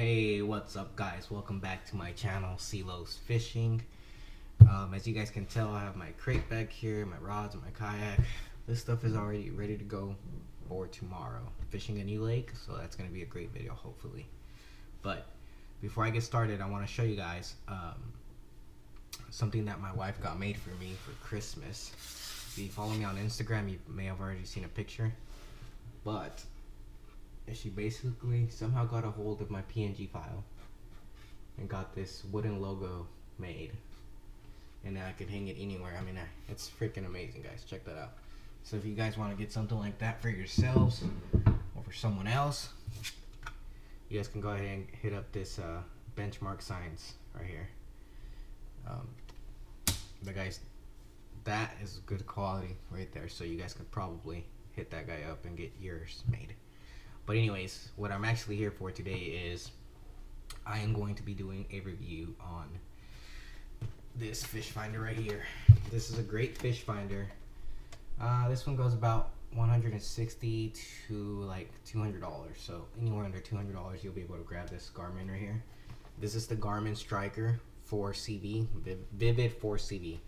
Hey, what's up guys? Welcome back to my channel, CeeLo's Fishing. As you guys can tell, I have my crate back here, my rods, and my kayak. This stuff is already ready to go for tomorrow. Fishing a new lake, so that's going to be a great video, hopefully. But before I get started, I want to show you guys something that my wife got made for me for Christmas. If you follow me on Instagram, you may have already seen a picture. But she basically somehow got a hold of my PNG file and got this wooden logo made, and now I can hang it anywhere. I mean, it's freaking amazing, guys. Check that out. So if you guys want to get something like that for yourselves or for someone else, you guys can go ahead and hit up this Benchmark Signs right here. But guys, that is good quality right there, so you guys could probably hit that guy up and get yours made. But anyways, what I'm actually here for today is I am going to be doing a review on this fish finder right here. This is a great fish finder. This one goes about $160 to like $200, so anywhere under $200 you'll be able to grab this Garmin right here. This is the Garmin Striker 4CV, Vivid 4CV.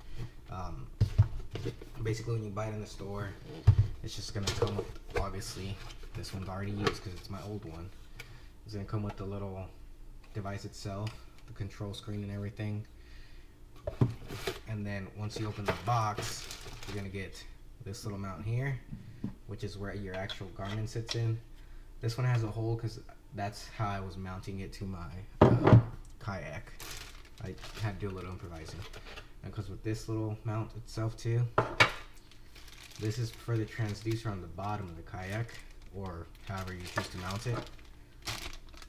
Basically, when you buy it in the store, it's just gonna come with, obviously, this one's already used because it's my old one. It's gonna come with the little device itself, the control screen and everything. And then once you open the box, you're gonna get this little mount here, which is where your actual Garmin sits in. This one has a hole because that's how I was mounting it to my kayak. I had to do a little improvising. And because with this little mount itself too, this is for the transducer on the bottom of the kayak, or however you choose to mount it.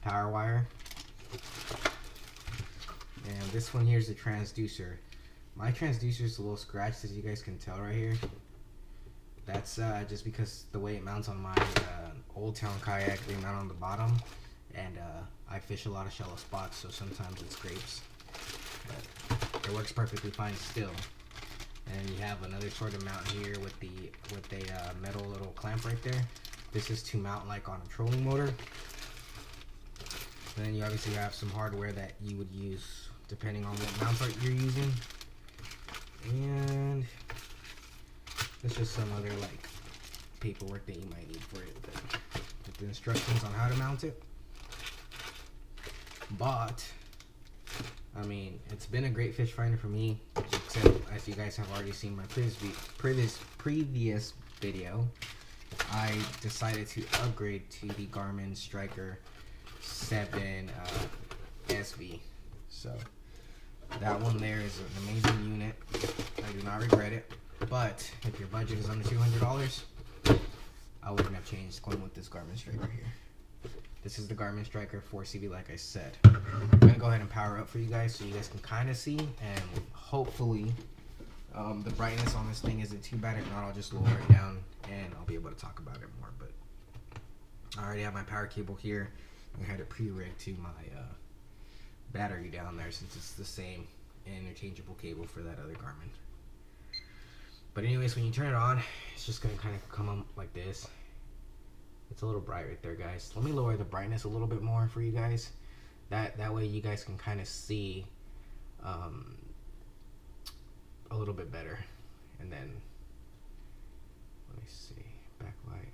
Power wire. And this one here is the transducer. My transducer is a little scratched, as you guys can tell right here. That's just because the way it mounts on my Old Town kayak, they mount on the bottom, and I fish a lot of shallow spots, so sometimes it scrapes. But it works perfectly fine still. And you have another sort of mount here with a metal little clamp right there. This is to mount like on a trolling motor. And then you obviously have some hardware that you would use depending on what mount you're using. And there's just some other like paperwork that you might need for it, with the instructions on how to mount it. But I mean, it's been a great fish finder for me, except as you guys have already seen my previous video, I decided to upgrade to the Garmin Striker 7 SV. So that one there is an amazing unit. I do not regret it. But if your budget is under $200, I wouldn't have changed going with this Garmin Striker here. This is the Garmin Striker 4CV, like I said. I'm gonna go ahead and power up for you guys so you guys can kind of see, and hopefully the brightness on this thing isn't too bad. If not, I'll just lower it down and I'll be able to talk about it more. But I already have my power cable here. I had it pre-rigged to my battery down there, since it's the same interchangeable cable for that other Garmin. But anyways, when you turn it on, it's just gonna kind of come up like this. It's a little bright right there, guys. Let me lower the brightness a little bit more for you guys. That way you guys can kind of see a little bit better. And then let me see, backlight.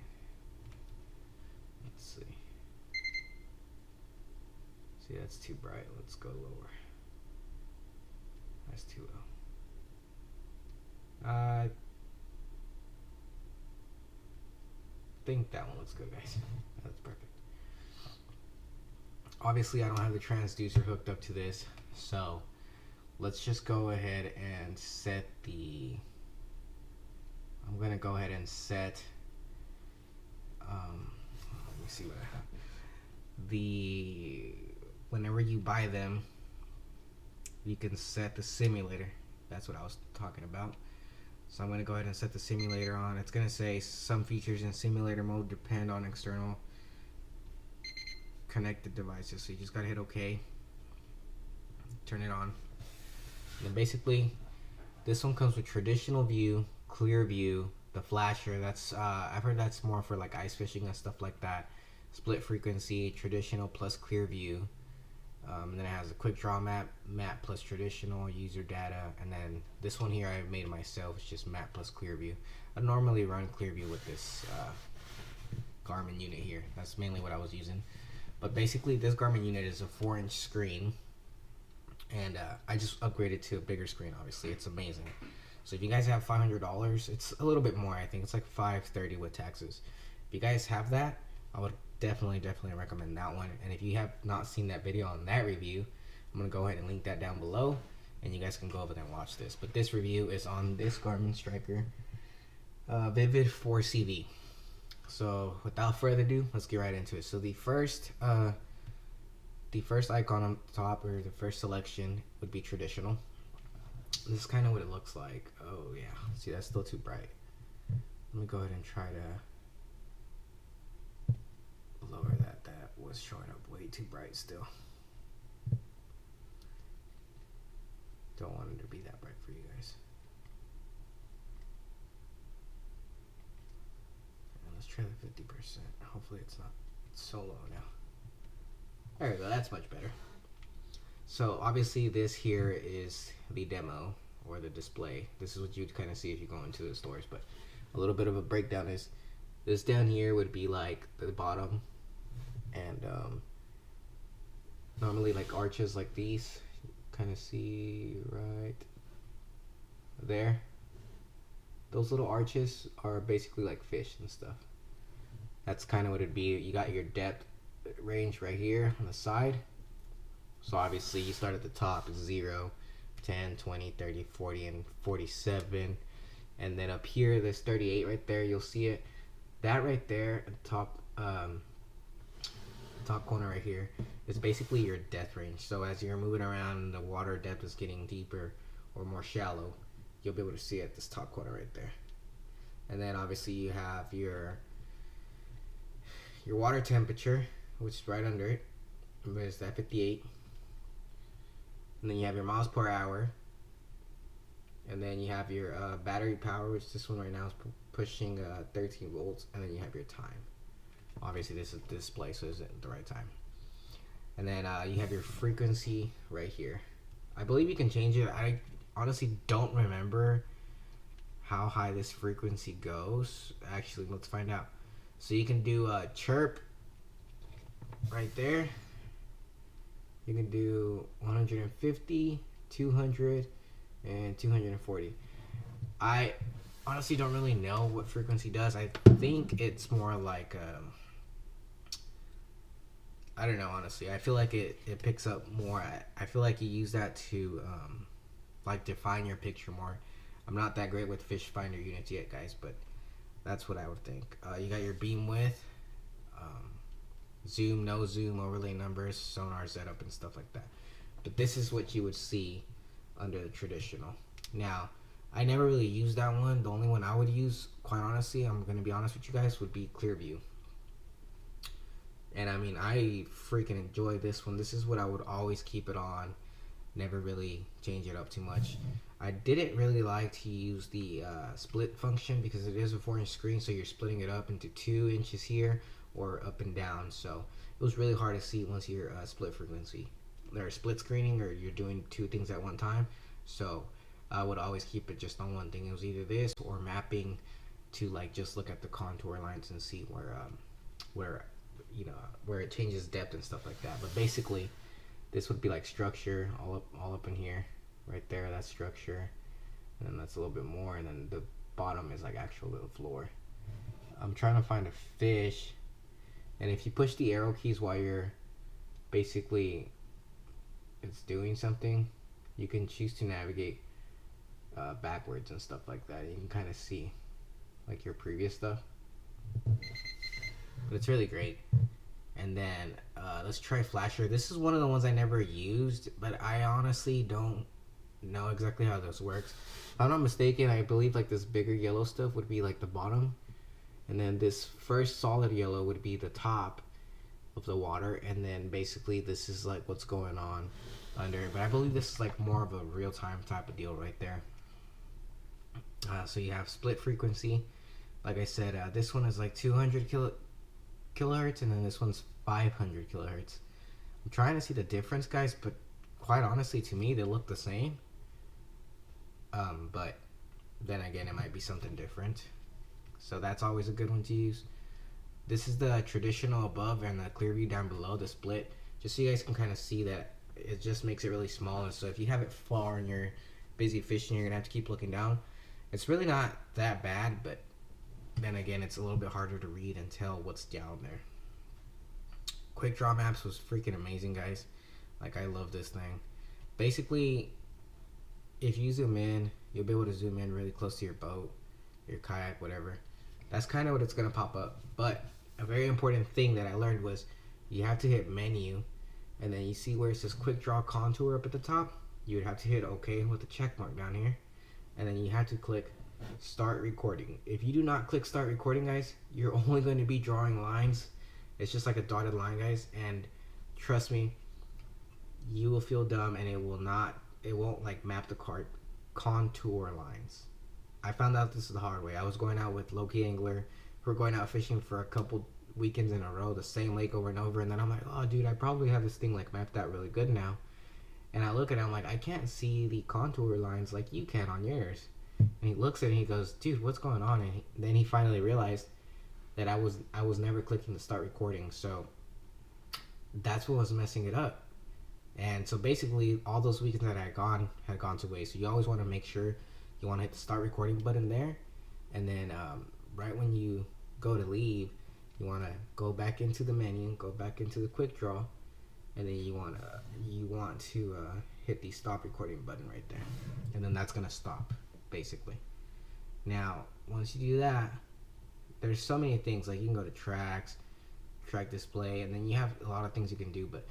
Let's see. See, that's too bright. Let's go lower. That's too low. I think that one looks good, guys. That's perfect. Obviously, I don't have the transducer hooked up to this, so let's just go ahead and set the. I'm gonna go ahead and set. Let me see what I have. Whenever you buy them, you can set the simulator. That's what I was talking about. So I'm going to go ahead and set the simulator on. It's going to say some features in simulator mode depend on external connected devices. So you just got to hit OK. Turn it on. And then basically, this one comes with traditional view, clear view, the flasher. That's I've heard that's more for like ice fishing and stuff like that. Split frequency, traditional plus clear view. And then it has a Quickdraw map plus traditional, user data, and then this one here I made myself. It's just map plus Clearview. I normally run Clearview with this Garmin unit here. That's mainly what I was using. But basically, this Garmin unit is a 4-inch screen, and I just upgraded to a bigger screen. Obviously, it's amazing. So if you guys have $500, it's a little bit more. I think it's like $530 with taxes. If you guys have that, I would definitely recommend that one. And if you have not seen that video on that review, I'm gonna go ahead and link that down below, and you guys can go over there and watch this. But this review is on this Garmin Striker Vivid 4CV. So without further ado, let's get right into it. So the first icon on top, or the first selection, would be traditional. This is kind of what it looks like. Oh yeah, see, that's still too bright. Let me go ahead and try to lower that. That was showing up way too bright still. Don't want it to be that bright for you guys. And let's try the 50%. Hopefully it's not so low now. There we go, that's much better. So obviously this here is the demo, or the display. This is what you'd kind of see if you go into the stores, but a little bit of a breakdown is this down here would be like the bottom, and normally like arches like these, kind of see right there. Those little arches are basically like fish and stuff. That's kind of what it'd be. You got your depth range right here on the side. So obviously you start at the top, 0, 10, 20, 30, 40, and 47. And then up here, there's 38 right there. You'll see it. That right there at the top corner right here is basically your depth range. So as you're moving around and the water depth is getting deeper or more shallow, you'll be able to see it at this top corner right there. And then obviously you have your water temperature, which is right under it. It's at 58. And then you have your miles per hour, and then you have your battery power, which this one right now is pushing 13 volts, and then you have your time. Obviously this is display, so it's at the right time. And then you have your frequency right here. I believe you can change it. I honestly don't remember how high this frequency goes. Actually, let's find out. So you can do a chirp right there. You can do 150, 200, and 240. I honestly don't really know what frequency does. I think it's more like I don't know, honestly. I feel like it picks up more. I feel like you use that to like define your picture more. I'm not that great with fish finder units yet, guys, but that's what I would think. You got your beam width, zoom, no zoom, overlay numbers, sonar setup, and stuff like that. But this is what you would see under the traditional. Now, I never really used that one. The only one I would use, quite honestly, I'm going to be honest with you guys, would be Clearview. And I mean, I freaking enjoy this one. This is what I would always keep it on. Never really change it up too much. I didn't really like to use the split function because it is a 4-inch screen, so you're splitting it up into 2 inches here or up and down. So it was really hard to see once you're split frequency. There's split screening, or you're doing 2 things at one time. So I would always keep it just on one thing. It was either this or mapping to like just look at the contour lines and see where you know, where it changes depth and stuff like that. But basically this would be like structure all up in here right there. That's structure, and then that's a little bit more, and then the bottom is like actual little floor. I'm trying to find a fish, and if you push the arrow keys while you're basically it's doing something, you can choose to navigate backwards and stuff like that. You can kind of see like your previous stuff, but it's really great. And then let's try flasher. This is one of the ones I never used, but I honestly don't know exactly how this works. If I'm not mistaken, I believe like this bigger yellow stuff would be like the bottom, and then this first solid yellow would be the top of the water, and then basically this is like what's going on under it. But I believe this is like more of a real-time type of deal right there. So you have split frequency. Like I said, this one is like 200 kilohertz, and then this one's 500 kilohertz. I'm trying to see the difference, guys, but quite honestly, to me, they look the same. But then again, it might be something different. So that's always a good one to use. This is the traditional above and the clear view down below, the split. Just so you guys can kind of see that it just makes it really small. And so if you have it far and you're busy fishing, you're going to have to keep looking down. It's really not that bad, but then again, it's a little bit harder to read and tell what's down there. Quickdraw maps was freaking amazing, guys. Like, I love this thing. Basically, if you zoom in, you'll be able to zoom in really close to your boat, your kayak, whatever. That's kind of what it's going to pop up. But a very important thing that I learned was you have to hit menu, and then you see where it says Quickdraw contour up at the top. You would have to hit OK with the check mark down here, and then you have to click start recording. If you do not click start recording, guys, you're only going to be drawing lines. It's just like a dotted line, guys, and trust me, you will feel dumb, and it won't like map the contour lines. I found out this is the hard way. I was going out with Loki Angler. We're going out fishing for a couple weekends in a row, the same lake over and over, and then I'm like, oh dude, I probably have this thing like mapped out really good now. And I look at it, I'm like, I can't see the contour lines like you can on yours. And he looks at it and he goes, dude, what's going on? And then he finally realized that I was never clicking to start recording. So that's what was messing it up. And so basically all those weekends that I had gone to waste. So you always want to make sure you want to hit the start recording button there, and then right when you go to leave, you want to go back into the menu, go back into the quick draw, and then you want to hit the stop recording button right there, and then that's gonna stop basically. Now once you do that, there's so many things, like you can go to tracks, track display, and then you have a lot of things you can do. But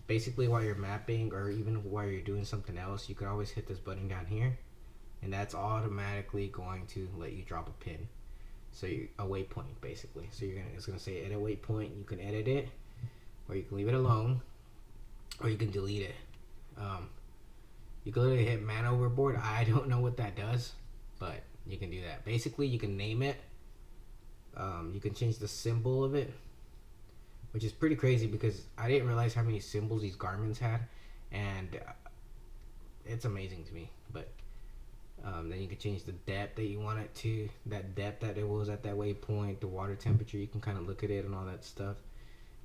basically while you're mapping or even while you're doing something else, you can always hit this button down here, and that's automatically going to let you drop a pin. So a waypoint basically. So it's gonna say edit waypoint. You can edit it, or you can leave it alone, or you can delete it. You can literally hit man overboard. I don't know what that does, but you can do that. Basically, you can name it. You can change the symbol of it, which is pretty crazy because I didn't realize how many symbols these Garmin's had, and it's amazing to me. But then you can change the depth that you want it to, that depth that it was at that waypoint, the water temperature. You can kind of look at it and all that stuff.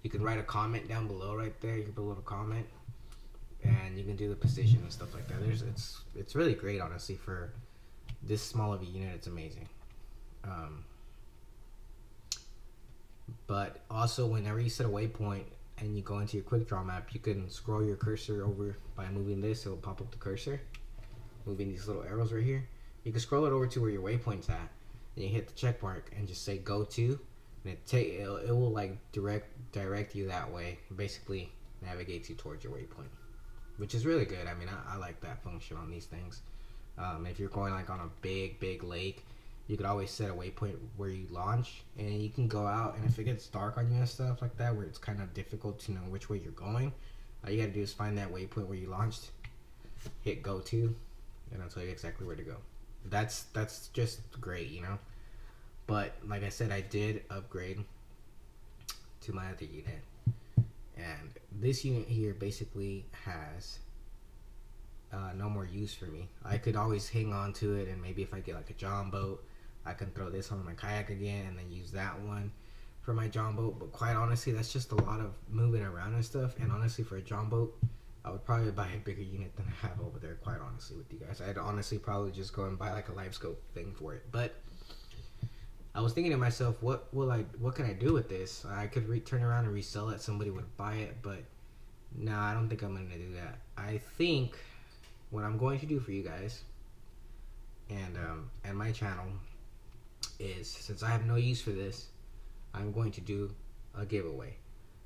You can write a comment down below right there. You can put a little comment, and you can do the position and stuff like that. It's really great, honestly, for this small of a unit. It's amazing. But also, whenever you set a waypoint and you go into your quick draw map, you can scroll your cursor over by moving this. It'll pop up the cursor, moving these little arrows right here. You can scroll it over to where your waypoint's at, and you hit the check mark and just say go to, and it will like direct you that way. Basically navigates you towards your waypoint, which is really good. I mean, I like that function on these things. If you're going like on a big lake, you could always set a waypoint where you launch, and you can go out, and if it gets dark on you and stuff like that, where it's kind of difficult to know which way you're going, all you gotta do is find that waypoint where you launched, hit go to, and it'll tell you exactly where to go. That's just great, you know. But like I said, I did upgrade to my other unit, and this unit here basically has no more use for me. I could always hang on to it, and maybe if I get like a John boat, I can throw this on my kayak again and then use that one for my John boat. But quite honestly, that's just a lot of moving around and stuff. And honestly, for a John boat, I would probably buy a bigger unit than I have over there, quite honestly, with you guys. I'd honestly probably just go and buy like a live scope thing for it. But I was thinking to myself, what can I do with this? I could turn around and resell it. Somebody would buy it, but no, I don't think I'm going to do that. I think what I'm going to do for you guys and my channel is, since I have no use for this, I'm going to do a giveaway.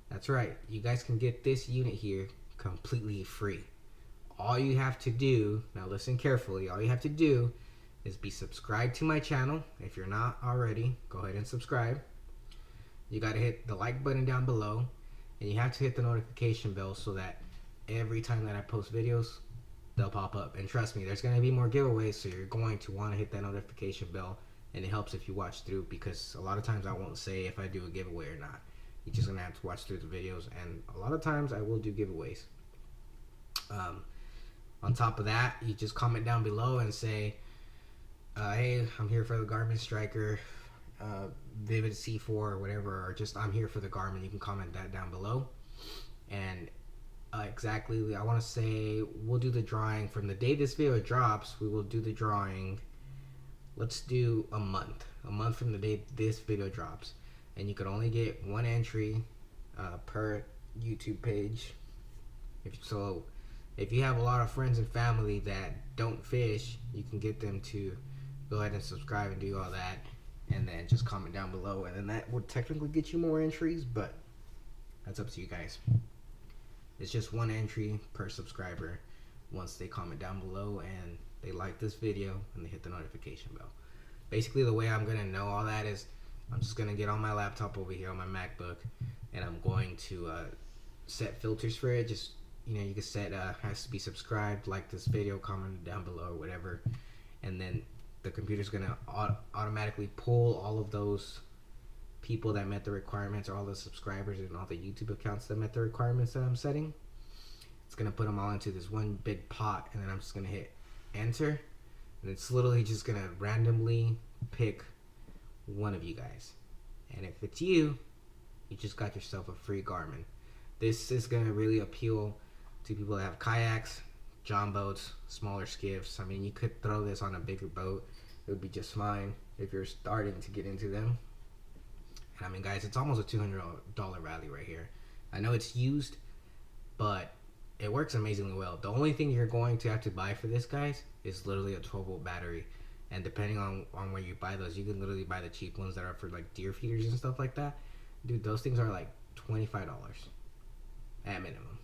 That's right, you guys can get this unit here completely free. All you have to do, now listen carefully, all you have to do is be subscribed to my channel. If you're not already, go ahead and subscribe. You got to hit the like button down below, and you have to hit the notification bell so that every time that I post videos, they'll pop up. And trust me, there's going to be more giveaways, so you're going to want to hit that notification bell, and it helps if you watch through, because a lot of times I won't say if I do a giveaway or not. You're just gonna have to watch through the videos, and a lot of times I will do giveaways. On top of that, you just comment down below and say, hey, I'm here for the Garmin Striker, Vivid C4 or whatever, or just I'm here for the Garmin. You can comment that down below. And exactly, I want to say we'll do the drawing from the day this video drops. We will do the drawing. Let's do a month from the day this video drops, and you can only get one entry per YouTube page. If you have a lot of friends and family that don't fish, you can get them to go ahead and subscribe and do all that, and then just comment down below, and then that would technically get you more entries, but that's up to you guys. It's just one entry per subscriber once they comment down below and they like this video and they hit the notification bell. Basically, the way I'm gonna know all that is I'm just gonna get on my laptop over here on my MacBook, and I'm going to set filters for it. Just, you know, you can set has to be subscribed, like this video, comment down below or whatever, and then the computer's gonna automatically pull all of those people that met the requirements, or all the subscribers and all the YouTube accounts that met the requirements that I'm setting. It's gonna put them all into this one big pot, and then I'm just gonna hit enter, and it's literally just gonna randomly pick one of you guys, and if it's you, you just got yourself a free Garmin. This is gonna really appeal to people that have kayaks, john boats, smaller skiffs. I mean, you could throw this on a bigger boat, it would be just fine if you're starting to get into them. And I mean, guys, it's almost a $200 value right here. I know it's used, but it works amazingly well. The only thing you're going to have to buy for this, guys, is literally a 12-volt battery. And depending on where you buy those, you can literally buy the cheap ones that are for like deer feeders and stuff like that. Dude, those things are like $25 at minimum.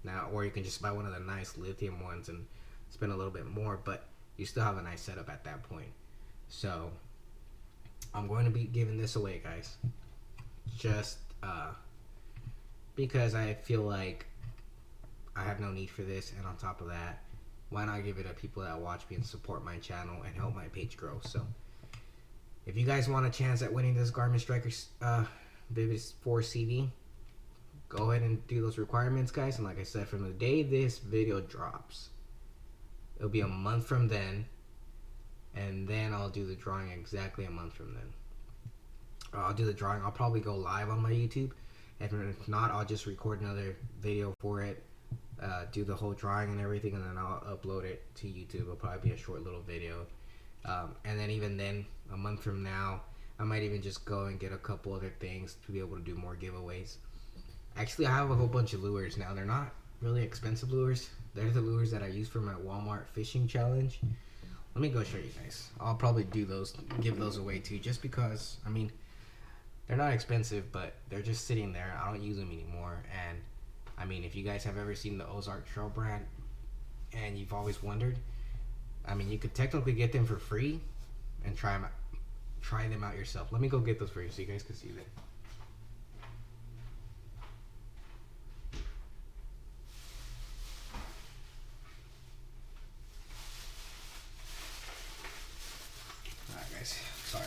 Now, or you can just buy one of the nice lithium ones and spend a little bit more, but you still have a nice setup at that point. So I'm going to be giving this away, guys, just because I feel like I have no need for this, and on top of that, why not give it to people that watch me and support my channel and help my page grow? So if you guys want a chance at winning this Garmin Striker Vivid 4 CV, go ahead and do those requirements, guys. And like I said, from the day this video drops, it'll be a month from then, and then I'll do the drawing exactly a month from then. I'll do the drawing. I'll probably go live on my YouTube, and if not, I'll just record another video for it, do the whole drawing and everything, and then I'll upload it to YouTube. It'll probably be a short little video, and then even then, a month from now, I might even just go and get a couple other things to be able to do more giveaways. Actually, I have a whole bunch of lures now. They're not really expensive lures. They're the lures that I use for my Walmart fishing challenge. Let me go show you guys. I'll probably do those, give those away too, just because, I mean, they're not expensive, but they're just sitting there. I don't use them anymore. And I mean, if you guys have ever seen the Ozark Trail brand and you've always wondered, I mean, you could technically get them for free and try them out yourself. Let me go get those for you so you guys can see them. Alright, guys, sorry.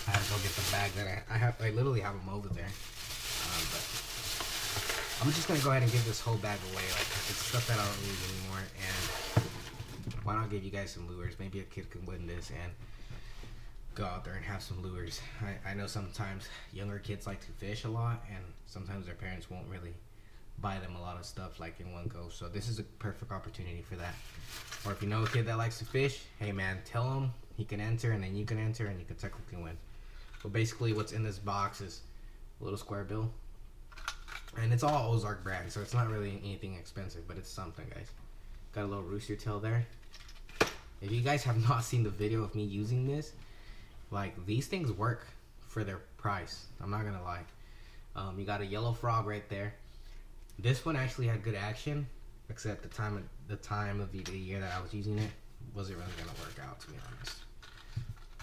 I had to go get the bag that I have. I literally have them over there. But I'm just gonna go ahead and give this whole bag away. Like, it's stuff that I don't use anymore, and why not give you guys some lures? Maybe a kid can win this and go out there and have some lures. I know sometimes younger kids like to fish a lot, and sometimes their parents won't really buy them a lot of stuff like in one go. So this is a perfect opportunity for that. Or if you know a kid that likes to fish, hey man, tell him he can enter, and then you can enter, and you can technically win. But basically what's in this box is a little square bill, and it's all Ozark brand, so it's not really anything expensive, but it's something, guys. Got a little rooster tail there. If you guys have not seen the video of me using this, like, these things work for their price. I'm not gonna lie. You got a yellow frog right there. This one actually had good action, except the time of the year that I was using it wasn't really gonna work out, to be honest.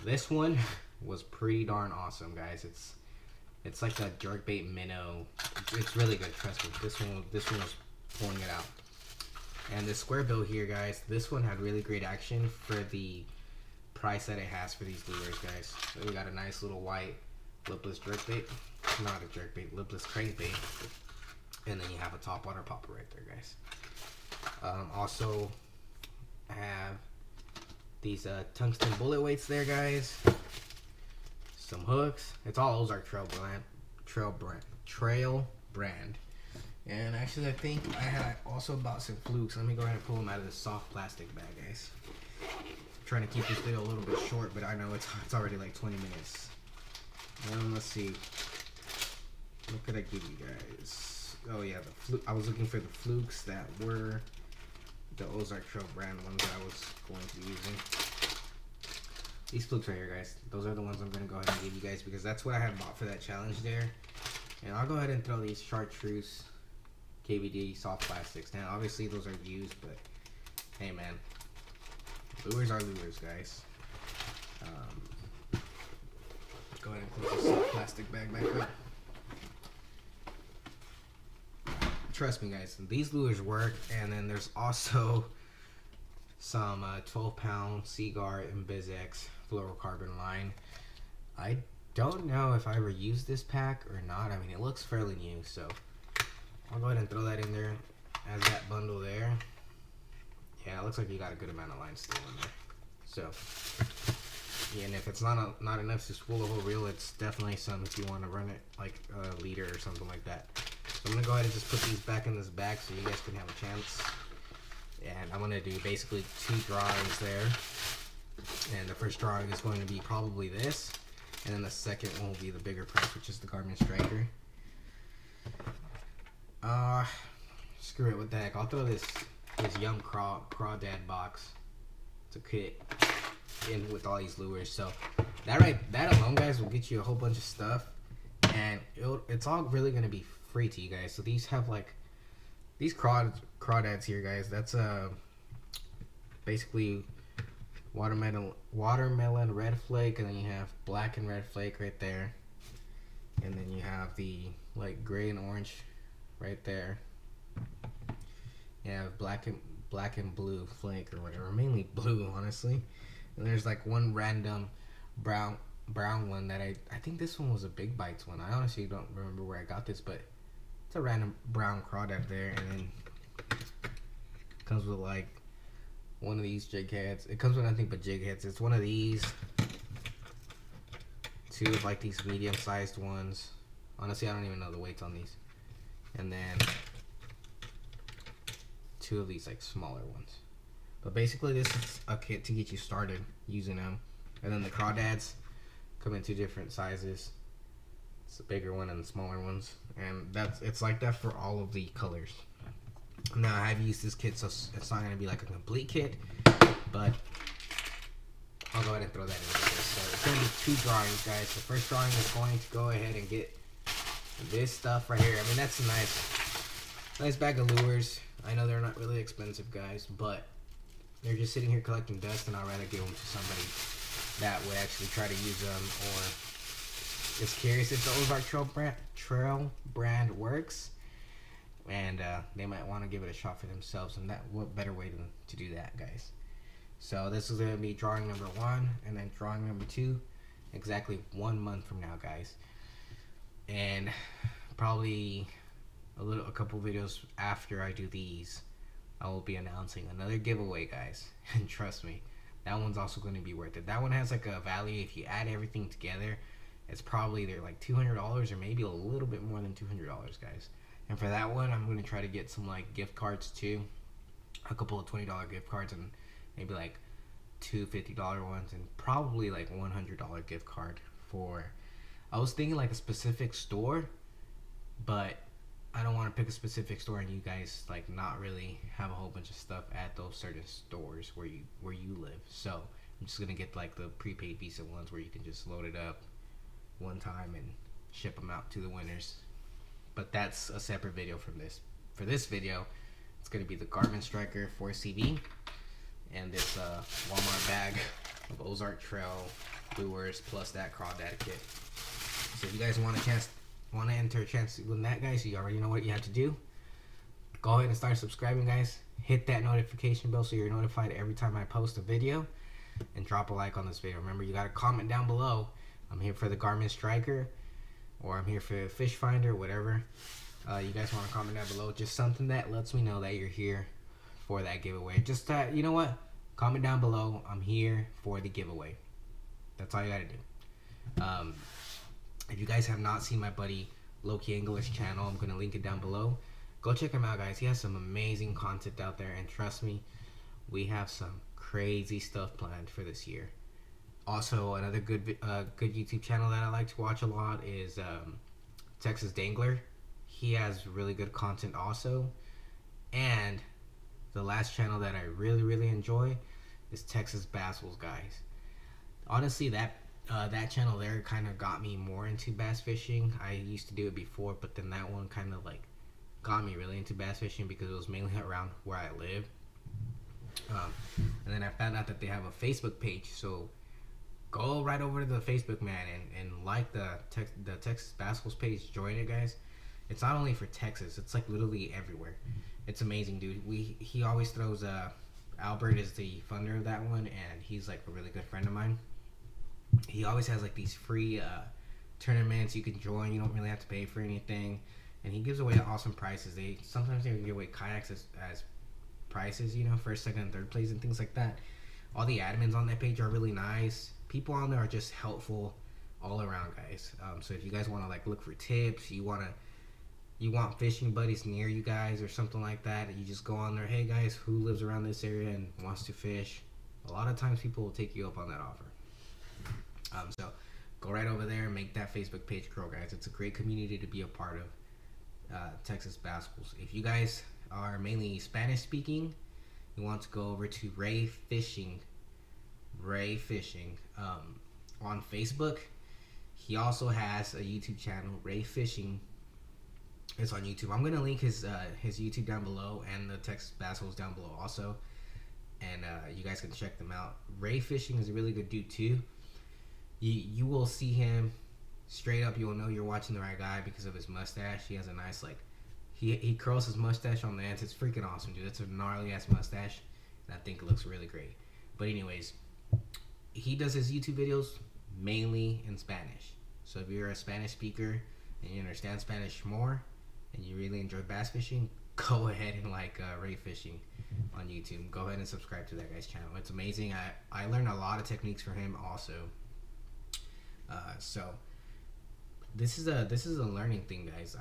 This one was pretty darn awesome, guys. It's like a jerkbait minnow. It's really good, trust me. This one was pulling it out. And this square bill here, guys, this one had really great action for the price that it has for these lures, guys. So we got a nice little white lipless jerkbait. not a jerkbait, lipless crankbait. And then you have a top water popper right there, guys. Also, I have these tungsten bullet weights there, guys. Some hooks. It's all Ozark Trail brand. And actually, I think I had also bought some flukes. Let me go ahead and pull them out of this soft plastic bag, guys. I'm trying to keep this video a little bit short, but I know it's already like 20 minutes. Let's see. What could I give you guys? Oh yeah, I was looking for the flukes that were the Ozark Trail brand ones that I was going to be using. These flukes right here, guys. Those are the ones I'm going to go ahead and give you guys because that's what I had bought for that challenge there. And I'll go ahead and throw these chartreuse KVD soft plastics. Now, obviously, those are used, but hey, man. Lures are lures, guys. Go ahead and close this soft plastic bag back up. Trust me, guys. These lures work. And then there's also some 12-pound Seaguar and BizX fluorocarbon line. I don't know if I ever used this pack or not. I mean, it looks fairly new, so I'll go ahead and throw that in there as that bundle there. Yeah, it looks like you got a good amount of line still in there. So, yeah, and if it's not enough to spool the whole reel, it's definitely some if you want to run it like a leader or something like that. So I'm going to go ahead and just put these back in this bag so you guys can have a chance. And I'm going to do basically 2 drawings there. And the first drawing is going to be probably this. And then the second one will be the bigger price, which is the Garmin Striker. Screw it, what the heck. I'll throw this Yum Crawdad box. It's a kit in with all these lures. So that alone, guys, will get you a whole bunch of stuff. And it's all really going to be free to you guys. So these have like these crawdads here, guys. That's basically watermelon red flake, and then you have black and red flake right there, and then you have the like gray and orange right there. You have black and blue flake or whatever, mainly blue, honestly. And there's like one random brown one that I think this one was a Big Bites one. I honestly don't remember where I got this, but it's a random brown crawdad there. And then it comes with like one of these jig heads. It comes with nothing but jig heads. It's one of these, 2 of like these medium-sized ones. Honestly, I don't even know the weights on these. And then 2 of these like smaller ones. But basically, this is a kit to get you started using them. And then the crawdads come in 2 different sizes. It's the bigger one and the smaller ones, and it's like that for all of the colors. Now, I've used this kit, so it's not going to be like a complete kit, but I'll go ahead and throw that in there. So it's going to be 2 drawings, guys. The first drawing is going to go ahead and get this stuff right here. I mean, that's a nice bag of lures. I know they're not really expensive, guys, but they're just sitting here collecting dust, and I'd rather give them to somebody that would actually try to use them, or is curious if the Ozark Trail brand works, and they might want to give it a shot for themselves. And what better way to do that, guys? So this is going to be drawing number 1, and then drawing number 2 exactly 1 month from now, guys. And probably a couple videos after I do these, I will be announcing another giveaway, guys. And trust me, that one's also going to be worth it. That one has like a value, if you add everything together, it's probably either like $200 or maybe a little bit more than $200, guys. And for that one, I'm going to try to get some like gift cards too. A couple of $20 gift cards, and maybe like 2 $50 ones, and probably like $100 gift card for, I was thinking like a specific store, but I don't want to pick a specific store and you guys like not really have a whole bunch of stuff at those certain stores where you live. So I'm just going to get like the prepaid Visa ones where you can just load it up one time and ship them out to the winners. But that's a separate video from this. For this video, it's going to be the Garmin Striker 4CV and this Walmart bag of Ozark Trail lures plus that crawdad kit. So if you guys want to enter a chance to win that, guys, you already know what you have to do. Go ahead and start subscribing, guys. Hit that notification bell so you're notified every time I post a video, and drop a like on this video. Remember, you got to comment down below. I'm here for the Garmin Striker. or I'm here for Fish Finder, whatever. You guys want to comment down below, just something that lets me know that you're here for that giveaway. Just you know what? Comment down below. I'm here for the giveaway. That's all you gotta do. If you guys have not seen my buddy Loki English channel, I'm gonna link it down below. Go check him out, guys. He has some amazing content out there, and trust me, we have some crazy stuff planned for this year. Also, another good YouTube channel that I like to watch a lot is Texas Dangler. He has really good content also. And the last channel that I really enjoy is Texas Bassels, guys. Honestly, that channel there kind of got me more into bass fishing. I used to do it before, but then that one kind of like got me really into bass fishing because it was mainly around where I live. And then I found out that they have a Facebook page, so go right over to the Facebook, man, and like the Texas Basketballs page. Join it, guys. It's not only for Texas; it's like literally everywhere. It's amazing, dude. He always throws. Albert is the funder of that one, and he's like a really good friend of mine. He always has like these free tournaments you can join. You don't really have to pay for anything, and he gives away awesome prizes. Sometimes they give away kayaks as prizes, you know, first, second, and third place and things like that. All the admins on that page are really nice. People on there are just helpful all around, guys. So if you guys want to like look for tips, you want fishing buddies near you guys or something like that, you just go on there. Hey guys, who lives around this area and wants to fish? A lot of times people will take you up on that offer. So go right over there and make that Facebook page grow, guys. It's a great community to be a part of. Texas Basketballs. If you guys are mainly Spanish speaking, you want to go over to Ray Fishing on Facebook. He also has a YouTube channel, Ray Fishing. It's on YouTube. I'm gonna link his YouTube down below and the Texas Basketballs down below also, and you guys can check them out. Ray Fishing is a really good dude too. You will see him straight up. You will know you're watching the right guy because of his mustache. He has a nice like. He curls his mustache on the ends. It's freaking awesome, dude. It's a gnarly ass mustache, and I think it looks really great. But anyways, he does his YouTube videos mainly in Spanish. So if you're a Spanish speaker and you understand Spanish more, and you really enjoy bass fishing, go ahead and like Ray Fishing on YouTube. Go ahead and subscribe to that guy's channel. It's amazing. I learned a lot of techniques from him also. So this is a learning thing, guys.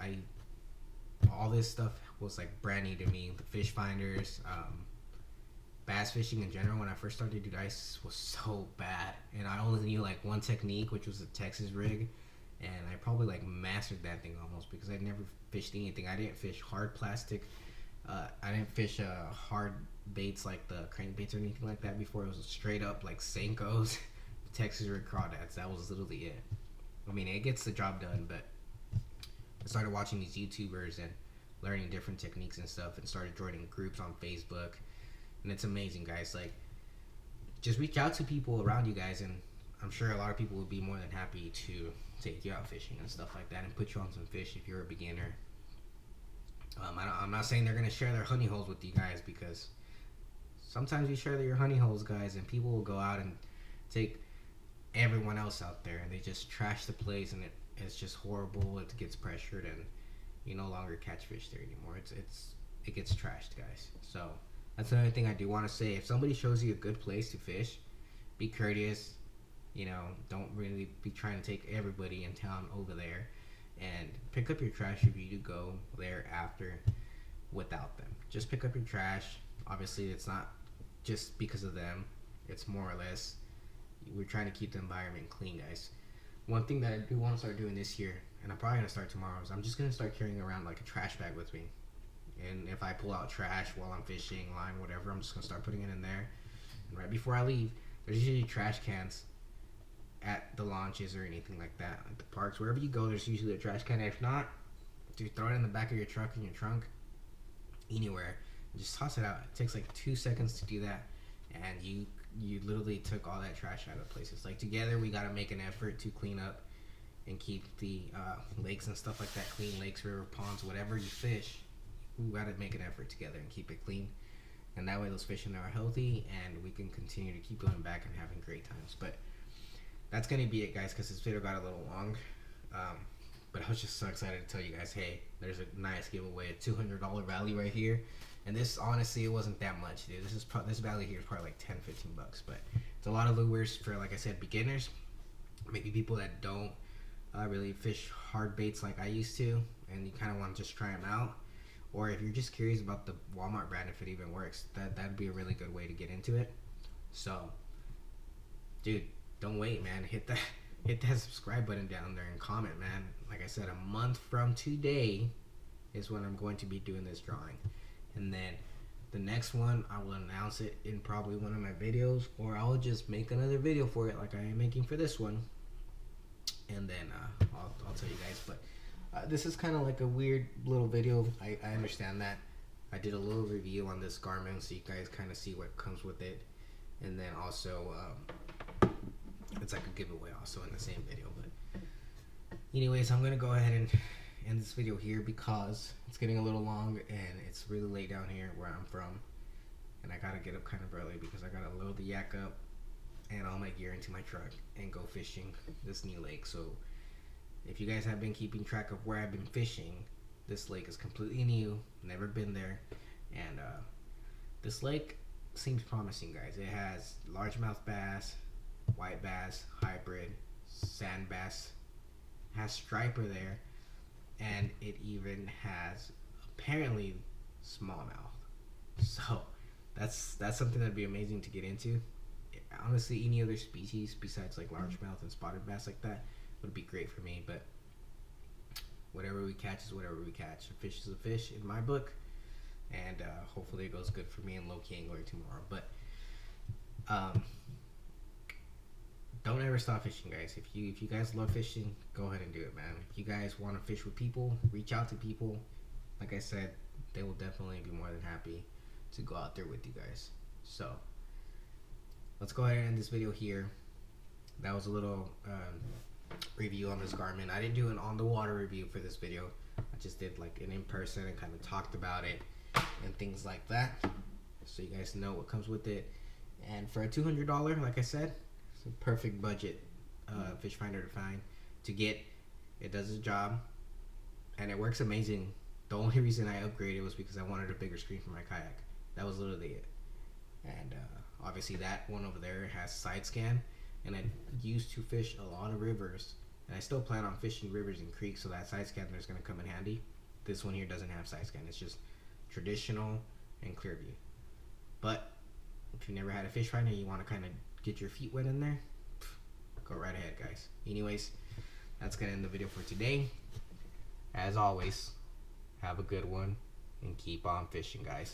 All this stuff was like brand new to me. The fish finders, bass fishing in general. When I first started, dude, I was so bad, and I only knew like one technique, which was the Texas rig, and I probably like mastered that thing almost because I'd never fished anything. I didn't fish hard plastic. I didn't fish hard baits like the crankbaits or anything like that before. It was straight up like Senkos, Texas rig crawdads. That was literally it. I mean, it gets the job done, but I started watching these YouTubers and learning different techniques and stuff, and started joining groups on Facebook, and it's amazing, guys. Like, just reach out to people around you guys, and I'm sure a lot of people would be more than happy to take you out fishing and stuff like that, and put you on some fish if you're a beginner. I'm not saying they're gonna share their honey holes with you guys, because sometimes you share your honey holes, guys, and people will go out and take everyone else out there, and they just trash the place, and it's just horrible. It gets pressured, and you no longer catch fish there anymore. It gets trashed, guys. So that's another thing I do want to say. If somebody shows you a good place to fish, be courteous. You know, don't really be trying to take everybody in town over there, and pick up your trash if you do go there after without them. Just pick up your trash. Obviously, it's not just because of them. It's more or less we're trying to keep the environment clean, guys. One thing that I do want to start doing this year, and I'm probably going to start tomorrow, is I'm just going to start carrying around like a trash bag with me. And if I pull out trash while I'm fishing, line, whatever, I'm just going to start putting it in there. And right before I leave, there's usually trash cans at the launches or anything like that. At the parks, wherever you go, there's usually a trash can. If not, dude, throw it in the back of your truck, in your trunk, anywhere. And just toss it out. It takes like 2 seconds to do that, and you literally took all that trash out of places. Like, together we got to make an effort to clean up and keep the lakes and stuff like that clean. Lakes, river, ponds, whatever you fish, we got to make an effort together and keep it clean, and that way those fish in there are healthy, and we can continue to keep going back and having great times. But that's gonna be it, guys, because this video got a little long. But I was just so excited to tell you guys, hey, there's a nice giveaway, a $200 value right here. And this, honestly, it wasn't that much, dude. This value here is probably like 10, 15 bucks. But it's a lot of lures for, like I said, beginners. Maybe people that don't really fish hard baits like I used to, and you kind of want to just try them out. Or if you're just curious about the Walmart brand, if it even works, that'd be a really good way to get into it. So, dude, don't wait, man. Hit that subscribe button down there and comment, man. Like I said, a month from today is when I'm going to be doing this drawing. And then the next one, I will announce it in probably one of my videos, or I'll just make another video for it like I am making for this one. And then I'll tell you guys. But this is kind of like a weird little video. I understand that. I did a little review on this Garmin so you guys kind of see what comes with it. And then also, it's like a giveaway also in the same video. But anyways, I'm going to go ahead and end this video here because it's getting a little long and it's really late down here where I'm from. And I got to get up kind of early because I got to load the yak up and all my gear into my truck and go fishing this new lake. So if you guys have been keeping track of where I've been fishing, this lake is completely new, never been there. And this lake seems promising, guys. It has largemouth bass, white bass, hybrid, sand bass, has striper there, and it even has apparently smallmouth. So that's something that'd be amazing to get into. Honestly, any other species besides like largemouth and spotted bass like that would be great for me. But whatever we catch is whatever we catch. A fish is a fish in my book, and hopefully it goes good for me and low-key angler tomorrow. But don't ever stop fishing, guys. If you guys love fishing, go ahead and do it, man. If you guys want to fish with people, reach out to people. Like I said, they will definitely be more than happy to go out there with you guys. So let's go ahead and end this video here. That was a little review on this Garmin. I didn't do an on the water review for this video. I just did like an in person and kind of talked about it and things like that, so you guys know what comes with it. And for a $200, like I said, it's a perfect budget fish finder to get. It does its job and it works amazing. The only reason I upgraded was because I wanted a bigger screen for my kayak. That was literally it. And obviously that one over there has side scan, and I used to fish a lot of rivers, and I still plan on fishing rivers and creeks, so that side scanner is going to come in handy. This one here doesn't have side scan. It's just traditional and clear view. But if you never had a fish finder and you want to kind of get your feet wet in there, go right ahead, guys. Anyways, that's going to end the video for today. As always, have a good one and keep on fishing, guys.